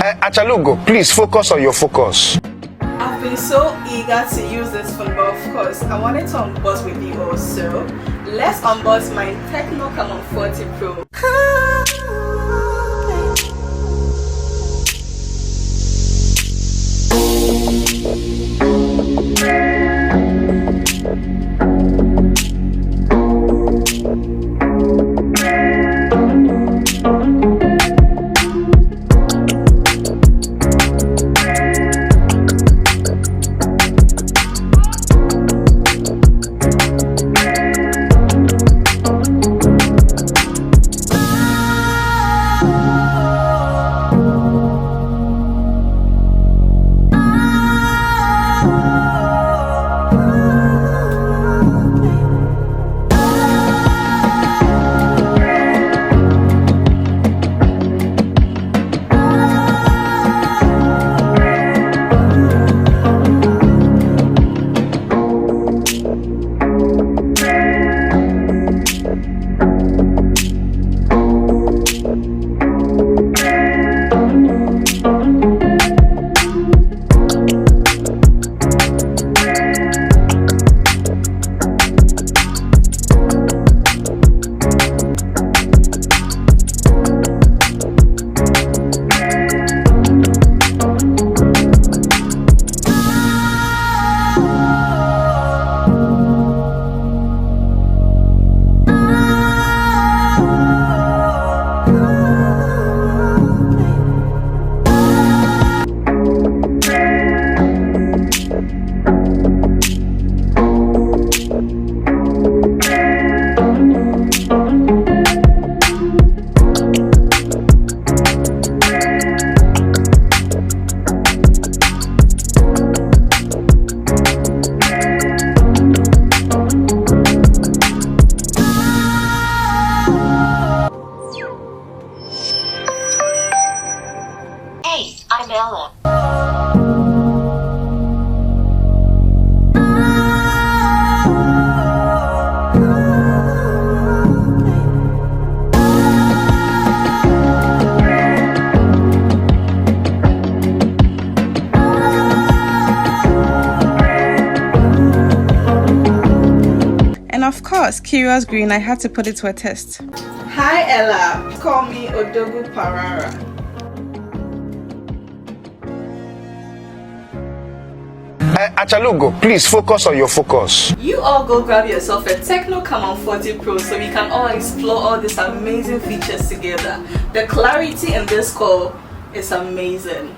Achalugo, please focus on your focus. I've been so eager to use this phone, but of course, I wanted to unbox with you also. Let's unbox my Tecno Camon 40 Pro. Hey, I'm Ella. And of course, Curious Green, I had to put it to a test. Hi Ella, call me Odogu Parara. Achalugo, please focus on your focus. You all go grab yourself a Tecno Camon 40 Pro so we can all explore all these amazing features together. The clarity in this call is amazing.